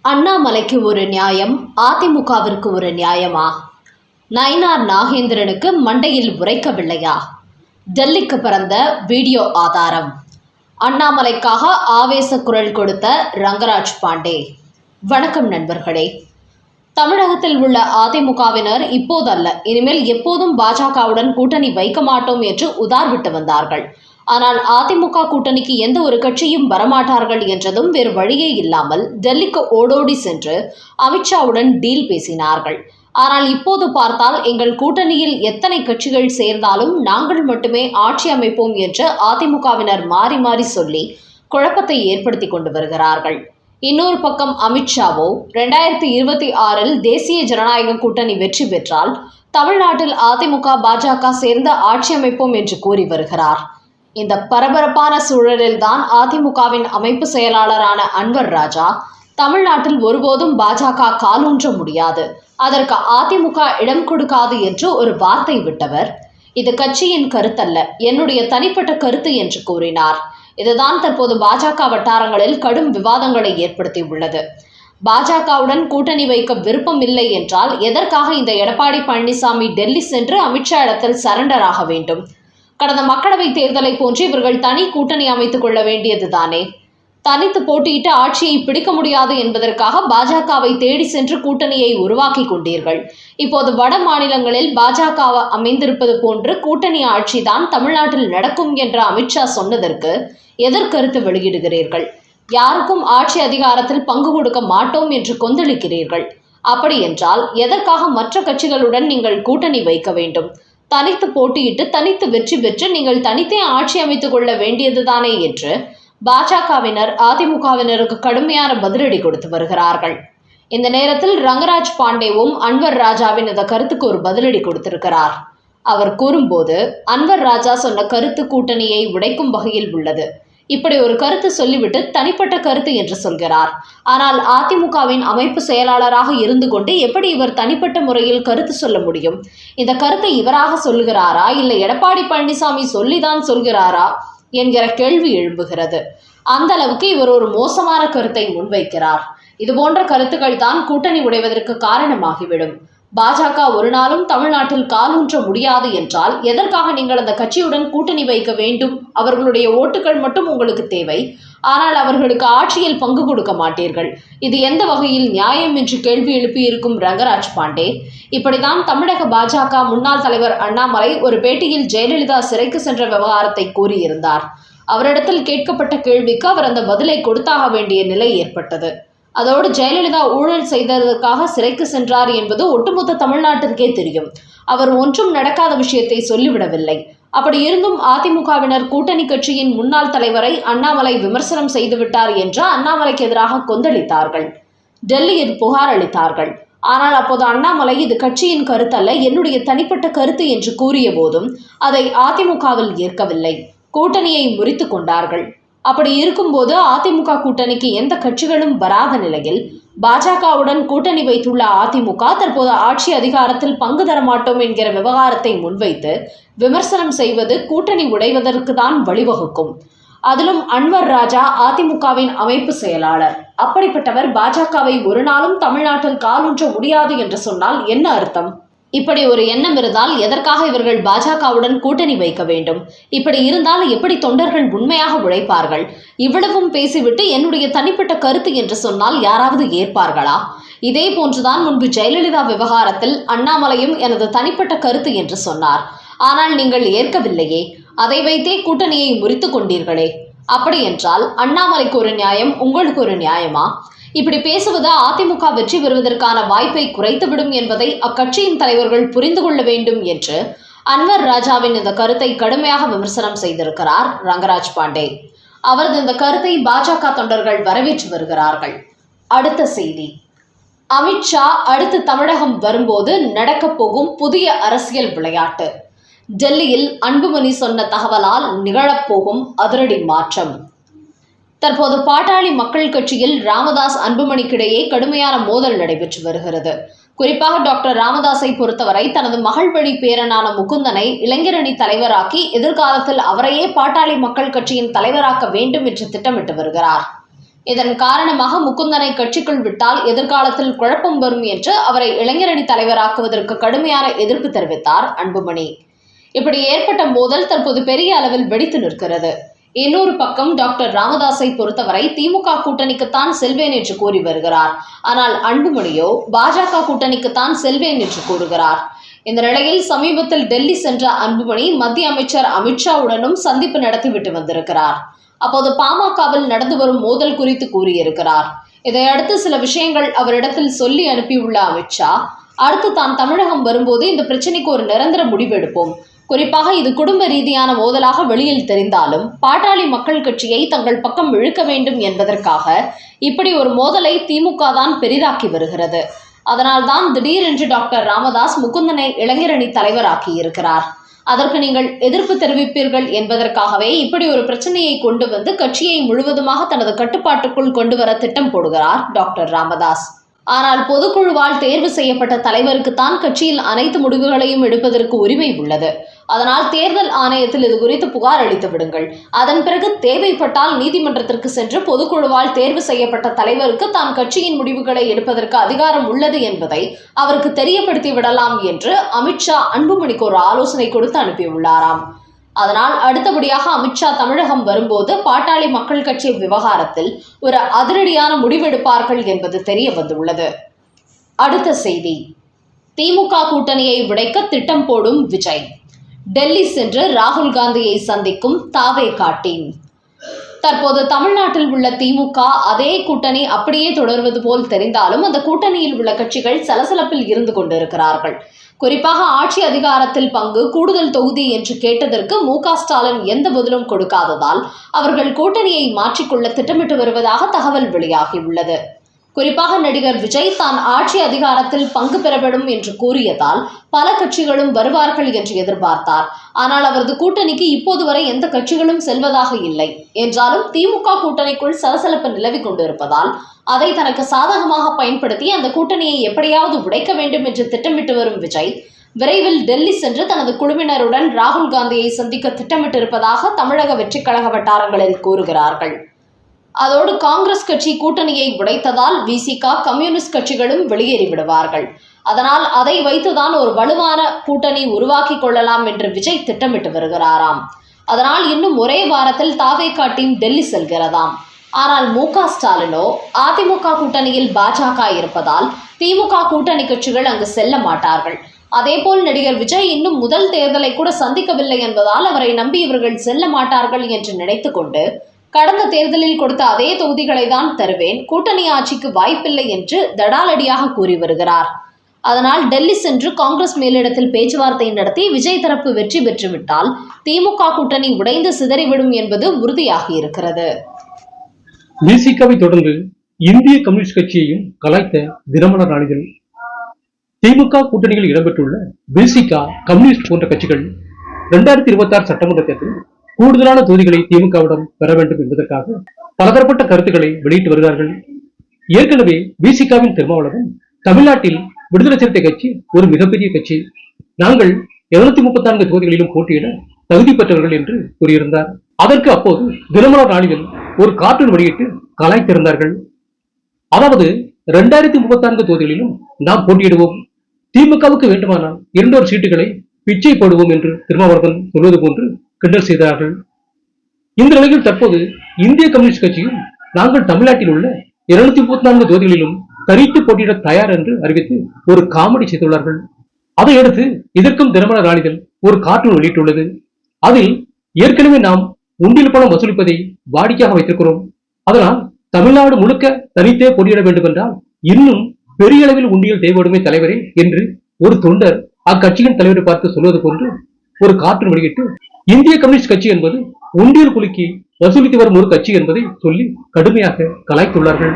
அண்ணாமலைக்கு ஒரு நியாயம், அதிமுகவிற்கு ஒரு நியாயமா? நயினார் நாகேந்திரனுக்கு மண்டையில் உரைக்கவில்லையா? டெல்லிக்கு பிறந்த வீடியோ ஆதாரம். அண்ணாமலைக்காக ஆவேச குரல் கொடுத்த ரங்கராஜ் பாண்டே. வணக்கம் நண்பர்களே. தமிழகத்தில் உள்ள அதிமுகவினர் இப்போதல்ல, இனிமேல் எப்போதும் பாஜகவுடன் கூட்டணி வைக்க மாட்டோம் என்று உதார்விட்டு வந்தார்கள். ஆனால் அதிமுக கூட்டணிக்கு எந்த ஒரு கட்சியும் வரமாட்டார்கள் என்றதும் வேறு வழியே இல்லாமல் டெல்லிக்கு ஓடோடி சென்று அமித்ஷாவுடன் டீல் பேசினார்கள். ஆனால் இப்போது பார்த்தால் எங்கள் கூட்டணியில் எத்தனை கட்சிகள் சேர்ந்தாலும் நாங்கள் மட்டுமே ஆட்சி அமைப்போம் என்று அதிமுகவினர் மாறி மாறி சொல்லி குழப்பத்தை ஏற்படுத்தி கொண்டு வருகிறார்கள். இன்னொரு பக்கம் அமித்ஷாவோ 2026 தேசிய ஜனநாயக கூட்டணி வெற்றி பெற்றால் தமிழ்நாட்டில் அதிமுக பாஜக சேர்ந்து ஆட்சி அமைப்போம் என்று கூறி வருகிறார். இந்த பரபரப்பான சூழலில்தான் அதிமுகவின் அமைப்பு செயலாளரான அன்வர் ராஜா தமிழ்நாட்டில் ஒருபோதும் பாஜக காலூன்ற முடியாது, அதற்கு அதிமுக இடம் கொடுக்காது என்று ஒரு வார்த்தை விட்டவர், இது கட்சியின் கருத்தல்ல, என்னுடைய தனிப்பட்ட கருத்து என்று கூறினார். இதுதான் தற்போது பாஜக வட்டாரங்களில் கடும் விவாதங்களை ஏற்படுத்தி உள்ளது. பாஜகவுடன் கூட்டணி வைக்க விருப்பம் இல்லை என்றால் எதற்காக இந்த எடப்பாடி பழனிசாமி டெல்லி சென்று அமித்ஷா இடத்தில் சரண்டர் ஆக வேண்டும்? கடந்த மக்களவை தேர்தலை போன்று இவர்கள் தனி கூட்டணி அமைத்துக் கொள்ள வேண்டியதுதானே? தனித்து போட்டியிட்டு ஆட்சியை பிடிக்க முடியாது என்பதற்காக பாஜகவை தேடி சென்று கூட்டணியை உருவாக்கி கொண்டீர்கள். இப்போது வட மாநிலங்களில் பாஜக அமைந்திருப்பது போன்று கூட்டணி ஆட்சிதான் தமிழ்நாட்டில் நடக்கும் என்று அமித்ஷா சொன்னதற்கு எதிர்கருத்து வெளியிடுகிறீர்கள். யாருக்கும் ஆட்சி அதிகாரத்தில் பங்கு கொடுக்க மாட்டோம் என்று கொந்தளிக்கிறீர்கள். அப்படி என்றால் எதற்காக மற்ற கட்சிகளுடன் நீங்கள் கூட்டணி வைக்க வேண்டும்? தனித்து போட்டியிட்டு தனித்து வெற்றி பெற்று நீங்கள் தனித்தே ஆட்சி அமைத்துக் கொள்ள வேண்டியதுதானே என்று பாஜகவினர் அதிமுகவினருக்கு கடுமையான பதிலடி கொடுத்து வருகிறார்கள். இந்த நேரத்தில் ரங்கராஜ் பாண்டேவும் அன்வர் ராஜாவின் இந்த கருத்துக்கு ஒரு பதிலடி கொடுத்திருக்கிறார். அவர் கூறும்போது, அன்வர் ராஜா சொன்ன கருத்து கூட்டணியை உடைக்கும் வகையில் உள்ளது. இப்படி ஒரு கருத்து சொல்லிவிட்டு தனிப்பட்ட கருத்து என்று சொல்கிறார். ஆனால் அதிமுகவின் அமைப்பு செயலாளராக இருந்து கொண்டு எப்படி இவர் தனிப்பட்ட முறையில் கருத்து சொல்ல முடியும்? இந்த கருத்தை இவராக சொல்லுகிறாரா, இல்லை எடப்பாடி பழனிசாமி சொல்லிதான் சொல்கிறாரா என்கிற கேள்வி எழும்புகிறது. அந்த அளவுக்கு இவர் ஒரு மோசமான கருத்தை முன்வைக்கிறார். இது போன்ற கருத்துக்கள் தான் கூட்டணி உடைவதற்கு காரணமாகிவிடும். பாஜக ஒரு நாளும் தமிழ்நாட்டில் காலூன்ற முடியாது என்றால் எதற்காக நீங்கள் அந்த கட்சியுடன் கூட்டணி வைக்க வேண்டும்? அவர்களுடைய ஓட்டுகள் மட்டும் உங்களுக்கு தேவை, ஆனால் அவர்களுக்கு ஆட்சியில் பங்கு கொடுக்க மாட்டீர்கள். இது எந்த வகையில் நியாயம் என்று கேள்வி எழுப்பியிருக்கும் ரங்கராஜ் பாண்டே, இப்படிதான் தமிழக பாஜக முன்னாள் தலைவர் அண்ணாமலை ஒரு பேட்டியில் ஜெயலலிதா சிறைக்கு சென்ற விவகாரத்தை கூறியிருந்தார். அவரிடத்தில் கேட்கப்பட்ட கேள்விக்கு அவர் அந்த பதிலை கொடுத்தாக வேண்டிய நிலை ஏற்பட்டது. அதோடு ஜெயலலிதா ஊழல் செய்ததற்காக சிறைக்கு சென்றார் என்பது ஒட்டுமொத்த தமிழ்நாட்டிற்கே தெரியும். அவர் ஒன்றும் நடக்காத விஷயத்தை சொல்லிவிடவில்லை. அப்படி இருந்தும் அதிமுகவினர் கூட்டணி கட்சியின் முன்னாள் தலைவரை அண்ணாமலை விமர்சனம் செய்துவிட்டார் என்று அண்ணாமலைக்கு எதிராக கொந்தளித்தார்கள். டெல்லியில் புகார் அளித்தார்கள். ஆனால் அப்போது அண்ணாமலை இது கட்சியின் கருத்தல்ல, என்னுடைய தனிப்பட்ட கருத்து என்று கூறிய போதும் அதை அதிமுகவில் ஏற்கவில்லை. கூட்டணியை முறித்து கொண்டார்கள். அப்படி இருக்கும்போது அதிமுக கூட்டணிக்கு எந்த கட்சிகளும் வராத நிலையில் பாஜகவுடன் கூட்டணி வைத்துள்ள அதிமுக தற்போது ஆட்சி அதிகாரத்தில் பங்கு தர மாட்டோம் என்கிற விவகாரத்தை முன்வைத்து விமர்சனம் செய்வது கூட்டணி உடைவதற்கு தான் வழிவகுக்கும். அதிலும் அன்வர் ராஜா அதிமுகவின் அமைப்பு செயலாளர். அப்படிப்பட்டவர் பாஜகவை ஒரு நாளும் தமிழ்நாட்டில் காலூன்ற முடியாது என்று சொன்னால் என்ன அர்த்தம்? இப்படி ஒரு எண்ணம் இருந்தால் எதற்காக இவர்கள் பாஜகவுடன் கூட்டணி வைக்க வேண்டும்? இப்படி இருந்தால் எப்படி தொண்டர்கள் உண்மையாக உழைப்பார்கள்? இவ்வளவும் பேசிவிட்டு என்னுடைய தனிப்பட்ட கருத்து என்று சொன்னால் யாராவது ஏற்பார்களா? இதே போன்றுதான் முன்பு ஜெயலலிதா விவகாரத்தில் அண்ணாமலையும் எனது தனிப்பட்ட கருத்து என்று சொன்னார். ஆனால் நீங்கள் ஏற்கவில்லையே, அதை வைத்தே கூட்டணியை முறித்து கொண்டீர்களே. அப்படி என்றால் அண்ணாமலைக்கு ஒரு நியாயம், உங்களுக்கு ஒரு நியாயமா? இப்படி பேசுவது அதிமுக வெற்றி பெறுவதற்கான வாய்ப்பை குறைத்துவிடும் என்பதை அக்கட்சியின் தலைவர்கள் புரிந்து கொள்ள வேண்டும் என்று அன்வர் ராஜாவின் இந்த கருத்தை கடுமையாக விமர்சனம் செய்திருக்கிறார் ரங்கராஜ் பாண்டே. அவரது இந்த கருத்தை பாஜக தொண்டர்கள் வரவேற்று வருகிறார்கள். அடுத்த செய்தி. அமித்ஷா அடுத்து தமிழகம் வரும்போது நடக்கப் போகும் புதிய அரசியல் விளையாட்டு. டெல்லியில் அன்புமணி சொன்ன தகவலால் நிகழப்போகும் அதிரடி மாற்றம். தற்போது பாட்டாளி மக்கள் கட்சியில் ராமதாஸ் அன்புமணிக்கிடையே கடுமையான மோதல் நடைபெற்று வருகிறது. குறிப்பாக டாக்டர் ராமதாஸை பொறுத்தவரை தனது மகள் வழி பேரனான முகுந்தனை இளைஞரணி தலைவராக்கி எதிர்காலத்தில் அவரையே பாட்டாளி மக்கள் கட்சியின் தலைவராக்க வேண்டும் என்று திட்டமிட்டு வருகிறார். இதன் காரணமாக முகுந்தனை கட்சிக்குள் விட்டால் எதிர்காலத்தில் குழப்பம் வரும் என்று அவரை இளைஞரணி தலைவராக்குவதற்கு கடுமையான எதிர்ப்பு தெரிவித்தார் அன்புமணி. இப்படி ஏற்பட்ட மோதல் தற்போது பெரிய அளவில் வெடித்து நிற்கிறது. இன்னொரு பக்கம் டாக்டர் ராமதாஸை பொறுத்தவரை திமுக கூட்டணிக்குத்தான் செல்வேன் என்று கூறி வருகிறார். ஆனால் அன்புமணியோ பாஜக கூட்டணிக்குத்தான் செல்வேன் என்று கூறுகிறார். இந்த நிலையில் சமீபத்தில் டெல்லி சென்ற அன்புமணி மத்திய அமைச்சர் அமித்ஷாவுடனும் சந்திப்பு நடத்திவிட்டு வந்திருக்கிறார். அப்போது பாமகவில் நடந்து வரும் மோதல் குறித்து கூறியிருக்கிறார். இதையடுத்து சில விஷயங்கள் அவரிடத்தில் சொல்லி அனுப்பியுள்ள அமித்ஷா, அடுத்து தான் தமிழகம் வரும்போது இந்த பிரச்சனைக்கு ஒரு நிரந்தர முடிவெடுப்போம். குறிப்பாக இது குடும்ப ரீதியான மோதலாக வெளியில் தெரிந்தாலும் பாட்டாளி மக்கள் கட்சியை தங்கள் பக்கம் இழுக்க வேண்டும் என்பதற்காக இப்படி ஒரு மோதலை திமுக தான் பெரிதாக்கி வருகிறது. அதனால்தான் திடீரென்று டாக்டர் ராமதாஸ் முகுந்தனை இளைஞரணி தலைவராக்கி இருக்கிறார். அதற்கு நீங்கள் எதிர்ப்பு தெரிவிப்பீர்கள் என்பதற்காகவே இப்படி ஒரு பிரச்சனையை கொண்டு வந்து கட்சியை முழுவதுமாக தனது கட்டுப்பாட்டுக்குள் கொண்டு வர திட்டம் போடுகிறார் டாக்டர் ராமதாஸ். ஆனால் பொதுக்குழுவால் தேர்வு செய்யப்பட்ட தலைவருக்குத்தான் கட்சியில் அனைத்து முடிவுகளையும் எடுப்பதற்கு உரிமை உள்ளது. அதனால் தேர்தல் ஆணையத்தில் இது குறித்து புகார் அளித்து விடுங்கள். அதன் பிறகு தேவைப்பட்டால் நீதிமன்றத்திற்கு சென்று பொதுக்குழுவால் தேர்வு செய்யப்பட்ட தலைவருக்கு தான் கட்சியின் முடிவுகளை எடுப்பதற்கு அதிகாரம் உள்ளது என்பதை அவருக்கு தெரியப்படுத்தி விடலாம் என்று அமித்ஷா அன்புமணிக்கு ஒரு ஆலோசனை கொடுத்து அனுப்பியுள்ளாராம். அதனால் அடுத்தபடியாக அமித்ஷா தமிழகம் வரும்போது பாட்டாளி மக்கள் கட்சி விவகாரத்தில் ஒரு அதிரடியான முடிவெடுப்பார்கள் என்பது தெரிய வந்துள்ளது. அடுத்த செய்தி, திமுக கூட்டணியை உடைக்க திட்டம் போடும் விஜய். டெல்லி சென்று ராகுல் காந்தியை சந்திக்கும் தாவேகா டீம். தற்போது தமிழ்நாட்டில் உள்ள திமுக அதே கூட்டணி அப்படியே தொடர்வது போல் தெரிந்தாலும் அந்த கூட்டணியில் உள்ள கட்சிகள் சலசலப்பில் இருந்து கொண்டிருக்கிறார்கள். குறிப்பாக ஆட்சி அதிகாரத்தில் பங்கு, கூடுதல் தொகுதி என்று கேட்டதற்கு மு.க. ஸ்டாலின் எந்த பதிலும் கொடுக்காததால் அவர்கள் கூட்டணியை மாற்றிக்கொள்ள திட்டமிட்டு வருவதாக தகவல் வெளியாகியுள்ளது. குறிப்பாக நடிகர் விஜய் தான் ஆட்சி அதிகாரத்தில் பங்கு பெறப்படும் என்று கூறியதால் பல கட்சிகளும் வருவார்கள் என்று எதிர்பார்த்தார். ஆனால் அவரது கூட்டணிக்கு இப்போது வரை எந்த கட்சிகளும் செல்வதாக இல்லை. என்றாலும் திமுக கூட்டணிக்குள் சலசலப்பு நிலவிக் கொண்டிருப்பதால் அதை தனக்கு சாதகமாக பயன்படுத்தி அந்த கூட்டணியை எப்படியாவது உடைக்க வேண்டும் என்று திட்டமிட்டு வரும் விஜய் விரைவில் டெல்லி சென்று தனது குழுவினருடன் ராகுல் காந்தியை சந்திக்க திட்டமிட்டிருப்பதாக தமிழக வெற்றிக் கழக வட்டாரங்களில் கூறுகிறார்கள். அதோடு காங்கிரஸ் கட்சி கூட்டணியை உடைத்ததால் விசிக, கம்யூனிஸ்ட் கட்சிகளும் வெளியேறிவிடுவார்கள். அதனால் அதை வைத்துதான் ஒரு வலுவான கூட்டணி உருவாக்கி கொள்ளலாம் என்று விஜய் திட்டமிட்டு வருகிறாராம். அதனால் இன்னும் ஒரே வாரத்தில் தாவேகா டீம் டெல்லி செல்கிறதாம். ஆனால் மு.க. ஸ்டாலினோ அதிமுக கூட்டணியில் பாஜக இருப்பதால் திமுக கூட்டணி கட்சிகள் அங்கு செல்ல மாட்டார்கள். அதேபோல் நடிகர் விஜய் இன்னும் முதல் தேர்தலை கூட சந்திக்கவில்லை என்பதால் அவரை நம்பி இவர்கள் செல்ல மாட்டார்கள் என்று நினைத்து கொண்டு கடந்த தேர்தலில் கொடுத்த அதே தொகுதிகளை தான் தருவேன், கூட்டணி ஆட்சிக்கு வாய்ப்பில்லை என்று தடாலடியாக கூறி வருகிறார். அதனால் டெல்லி சென்று காங்கிரஸ் மேலிடத்தில் பேச்சுவார்த்தை நடத்தி விஜய் தரப்பு வெற்றி பெற்றுவிட்டால் திமுக கூட்டணி உடைந்து சிதறிவிடும் என்பது உறுதியாகி இருக்கிறது. விசிகாவை தொடர்ந்து இந்திய கம்யூனிஸ்ட் கட்சியையும் கலாய்த்த தினமலர் நாளிதழ். திமுக கூட்டணியில் இடம்பெற்றுள்ள விசிகா, கம்யூனிஸ்ட் போன்ற கட்சிகள் 2026 சட்டமன்ற தேர்தலில் கூடுதலான தொகுதிகளை திமுகவிடம் பெற வேண்டும் என்பதற்காக பலதரப்பட்ட கருத்துக்களை வெளியிட்டு வருகிறார்கள். ஏற்கனவே விசிகாவின் திருமாவளவன் தமிழ்நாட்டில் விடுதலை சிறுத்தை கட்சி ஒரு மிகப்பெரிய கட்சி, நாங்கள் 234 தொகுதிகளிலும் போட்டியிட தகுதி பெற்றவர்கள் என்று கூறியிருந்தார். அதற்கு அப்போது தினமலர் நாளிதழ் ஒரு கார்ட்டூன் வெளியிட்டு கலாய்த்திருந்தார்கள். அதாவது 2034 தொகுதிகளிலும் நாம் போட்டியிடுவோம், திமுகவுக்கு வேண்டுமானால் 200 சீட்டுகளை பிச்சை போடுவோம் என்று திருமாவளவன் சொல்வது போன்று கிண்டல் செய்தார்கள். இந்த நிலையில் தற்போது இந்திய கம்யூனிஸ்ட் கட்சியும் நாங்கள் தமிழ்நாட்டில் உள்ள 234 தொகுதிகளிலும் தனித்து போட்டியிட தயார் என்று அறிவித்து ஒரு காமெடி செய்துள்ளார்கள். அதையடுத்து இதற்கும் தினமலர் நாளிதழ் ஒரு கார்ட்டூன் வெளியிட்டுள்ளது. அதில் ஏற்கனவே நாம் உண்டியல் பணம் வசூலிப்பதை வாடிக்கையாக வைத்திருக்கிறோம், அதனால் தமிழ்நாடு முழுக்க தனித்தே போட்டியிட வேண்டும் என்றால் இன்னும் பெரிய அளவில் உண்டியல் தேவைப்படுமே தலைவரே என்று ஒரு தொண்டர் அக்கட்சியின் தலைவரை பார்த்து சொல்வது போன்று ஒரு கார்ட்டூன் வெளியிட்டு இந்திய கம்யூனிஸ்ட் கட்சி என்பது உண்டியல் குலுக்கி வசூலித்து வரும் ஒரு கட்சி என்பதை சொல்லி கடுமையாக கலாய்த்துள்ளார்கள்.